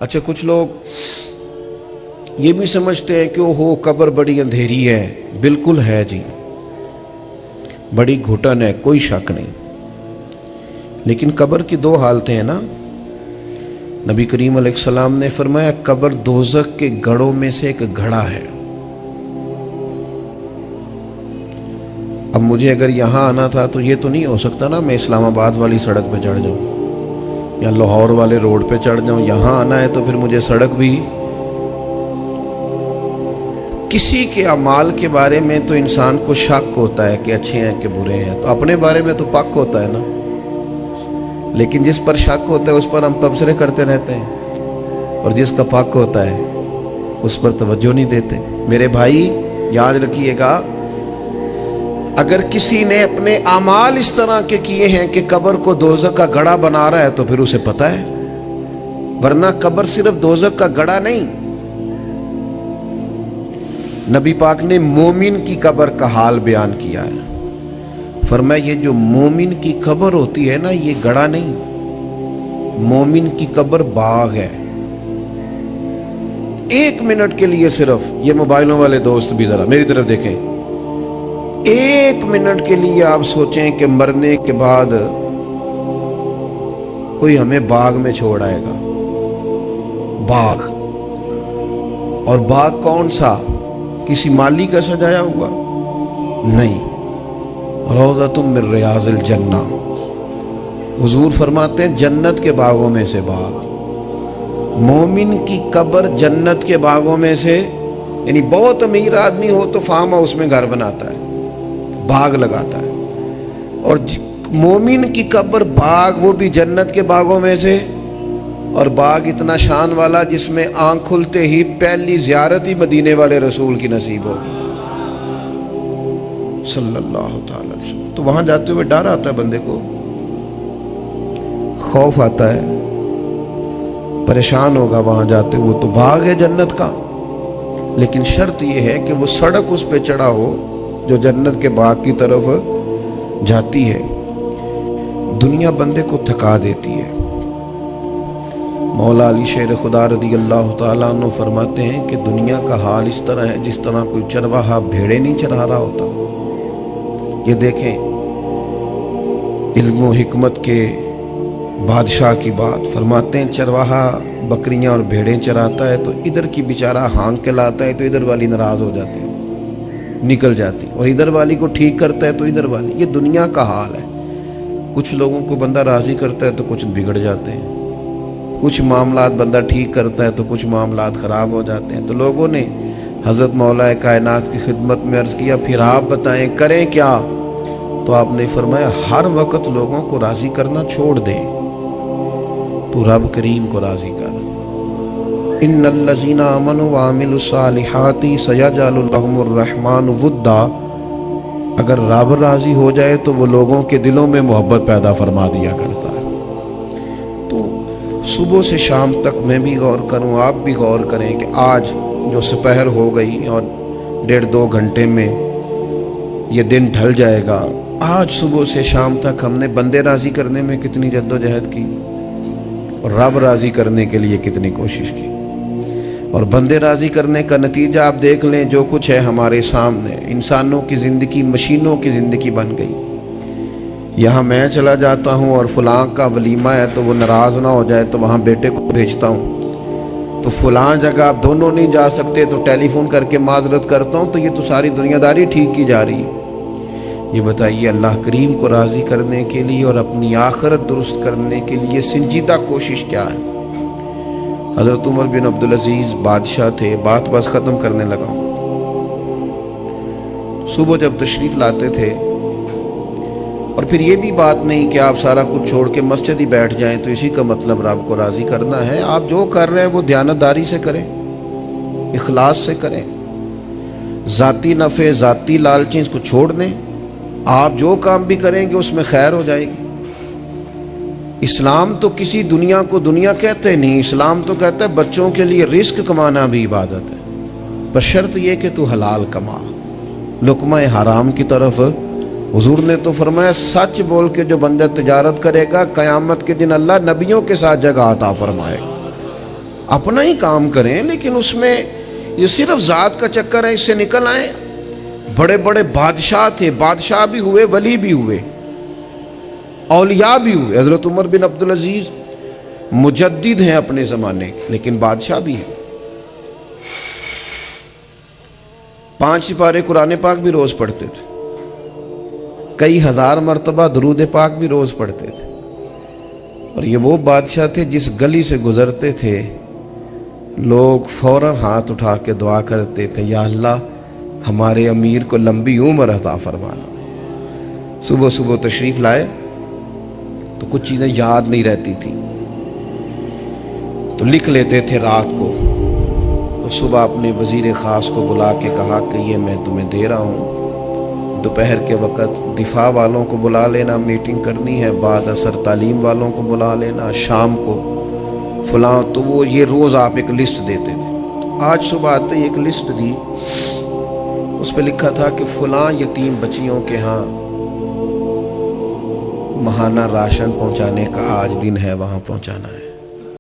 اچھا کچھ لوگ یہ بھی سمجھتے ہیں کہ وہ قبر بڑی اندھیری ہے. بالکل ہے جی، بڑی گھٹن ہے، کوئی شک نہیں. لیکن قبر کی دو حالتیں ہیں نا. نبی کریم علیہ السلام نے فرمایا قبر دوزخ کے گڑھوں میں سے ایک گھڑا ہے. اب مجھے اگر یہاں آنا تھا تو یہ تو نہیں ہو سکتا نا میں اسلام آباد والی سڑک پہ چڑھ جاؤں یا لاہور والے روڈ پہ چڑھ جاؤں. یہاں آنا ہے تو پھر مجھے سڑک بھی. کسی کے اعمال کے بارے میں تو انسان کو شک ہوتا ہے کہ اچھے ہیں کہ برے ہیں، تو اپنے بارے میں تو پک ہوتا ہے نا. لیکن جس پر شک ہوتا ہے اس پر ہم تبصرے کرتے رہتے ہیں، اور جس کا پک ہوتا ہے اس پر توجہ نہیں دیتے. میرے بھائی یاد رکھیے گا، اگر کسی نے اپنے اعمال اس طرح کے کیے ہیں کہ قبر کو دوزخ کا گڑھا بنا رہا ہے تو پھر اسے پتہ ہے. ورنہ قبر صرف دوزخ کا گڑھا نہیں. نبی پاک نے مومن کی قبر کا حال بیان کیا ہے. فرمایا یہ جو مومن کی قبر ہوتی ہے نا، یہ گڑھا نہیں، مومن کی قبر باغ ہے. ایک منٹ کے لیے صرف یہ موبائلوں والے دوست بھی ذرا میری طرف دیکھیں. ایک منٹ کے لیے آپ سوچیں کہ مرنے کے بعد کوئی ہمیں باغ میں چھوڑ آئے گا. باغ، اور باغ کون سا؟ کسی مالی کا سجایا ہوا نہیں. روضۃ من ریاض الجنہ. حضور فرماتے ہیں جنت کے باغوں میں سے باغ. مومن کی قبر جنت کے باغوں میں سے، یعنی بہت امیر آدمی ہو تو فارم ہاؤس میں گھر بناتا ہے، باغ لگاتا ہے. اور مومن کی قبر باغ، وہ بھی جنت کے باغوں میں سے. اور باغ اتنا شان والا جس میں آنکھ کھلتے ہی پہلی زیارت ہی مدینے والے رسول کی نصیب ہوگی صلی اللہ تعالی علیہ وسلم. تو وہاں جاتے ہوئے ڈر آتا ہے بندے کو، خوف آتا ہے، پریشان ہوگا وہاں جاتے ہوئے. تو باغ ہے جنت کا، لیکن شرط یہ ہے کہ وہ سڑک اس پہ چڑھا ہو جو جنت کے باغ کی طرف جاتی ہے. دنیا بندے کو تھکا دیتی ہے. مولا علی شیر خدا رضی اللہ تعالیٰ عنہ فرماتے ہیں کہ دنیا کا حال اس طرح ہے جس طرح کوئی چرواہا بھیڑے نہیں چرا رہا ہوتا. یہ دیکھیں علم و حکمت کے بادشاہ کی بات. فرماتے ہیں چرواہا بکریاں اور بھیڑیں چراتا ہے تو ادھر کی بیچارہ ہانک کے لاتا ہے تو ادھر والی ناراض ہو جاتی ہے، نکل جاتی، اور ادھر والی کو ٹھیک کرتا ہے تو ادھر والی. یہ دنیا کا حال ہے. کچھ لوگوں کو بندہ راضی کرتا ہے تو کچھ بگڑ جاتے ہیں، کچھ معاملات بندہ ٹھیک کرتا ہے تو کچھ معاملات خراب ہو جاتے ہیں. تو لوگوں نے حضرت مولا کائنات کی خدمت میں عرض کیا پھر آپ بتائیں کریں کیا؟ تو آپ نے فرمایا ہر وقت لوگوں کو راضی کرنا چھوڑ دیں، تو رب کریم کو راضی کر. ان الذین آمنوا وعملوا الصالحات سیجعل لهم الرحمن ودا. اگر رب راضی ہو جائے تو وہ لوگوں کے دلوں میں محبت پیدا فرما دیا کرتا ہے. تو صبح سے شام تک میں بھی غور کروں، آپ بھی غور کریں کہ آج جو سپہر ہو گئی اور 1.5-2 گھنٹے میں یہ دن ڈھل جائے گا. آج صبح سے شام تک ہم نے بندے راضی کرنے میں کتنی جد و جہد کی اور رب راضی کرنے کے لیے کتنی کوشش کی. اور بندے راضی کرنے کا نتیجہ آپ دیکھ لیں، جو کچھ ہے ہمارے سامنے. انسانوں کی زندگی مشینوں کی زندگی بن گئی. یہاں میں چلا جاتا ہوں اور فلاں کا ولیمہ ہے تو وہ ناراض نہ ہو جائے تو وہاں بیٹے کو بھیجتا ہوں. تو فلاں جگہ آپ دونوں نہیں جا سکتے تو ٹیلی فون کر کے معذرت کرتا ہوں. تو یہ تو ساری دنیا داری ٹھیک کی جا رہی ہے. یہ بتائیے اللہ کریم کو راضی کرنے کے لیے اور اپنی آخرت درست کرنے کے لیے سنجیدہ کوشش کیا ہے؟ حضرت عمر بن عبدالعزیز بادشاہ تھے. بات بس ختم کرنے لگا ہوں. صبح جب تشریف لاتے تھے، اور پھر یہ بھی بات نہیں کہ آپ سارا کچھ چھوڑ کے مسجد ہی بیٹھ جائیں تو اسی کا مطلب رب کو راضی کرنا ہے. آپ جو کر رہے ہیں وہ دیانتداری سے کریں، اخلاص سے کریں. ذاتی نفع، ذاتی لالچیں اس کو چھوڑ دیں. آپ جو کام بھی کریں گے اس میں خیر ہو جائے گی. اسلام تو کسی دنیا کو دنیا کہتے نہیں. اسلام تو کہتا ہے بچوں کے لیے رزق کمانا بھی عبادت ہے، پر شرط یہ کہ تو حلال کما. لقمہ حرام کی طرف حضور نے تو فرمایا سچ بول کے جو بندہ تجارت کرے گا قیامت کے دن اللہ نبیوں کے ساتھ جگہ عطا فرمائے گا. اپنا ہی کام کریں، لیکن اس میں یہ صرف ذات کا چکر ہے، اس سے نکل آئیں۔ بڑے بڑے بادشاہ تھے، بادشاہ بھی ہوئے، ولی بھی ہوئے، اولیاء بھی ہوئے۔ حضرت عمر بن عبدالعزیز مجدد ہیں اپنے زمانے کے، لیکن بادشاہ بھی ہیں۔ 5 سپارے قرآن پاک بھی روز پڑھتے تھے، کئی ہزار مرتبہ درود پاک بھی روز پڑھتے تھے۔ اور یہ وہ بادشاہ تھے جس گلی سے گزرتے تھے لوگ فوراً ہاتھ اٹھا کے دعا کرتے تھے، یا اللہ ہمارے امیر کو لمبی عمر عطا فرمانا۔ صبح صبح تشریف لائے تو کچھ چیزیں یاد نہیں رہتی تھی تو لکھ لیتے تھے رات کو، تو صبح اپنے وزیر خاص کو بلا کے کہا کہ یہ میں تمہیں دے رہا ہوں۔ دوپہر کے وقت دفاع والوں کو بلا لینا، میٹنگ کرنی ہے، بعد اثر تعلیم والوں کو بلا لینا، شام کو فلاں۔ تو وہ یہ روز آپ ایک لسٹ دیتے تھے۔ آج صبح آتے ہی ایک لسٹ دی، اس پہ لکھا تھا کہ فلاں یتیم بچیوں کے ہاں ماہانہ راشن پہنچانے کا آج دن ہے، وہاں پہنچانا ہے۔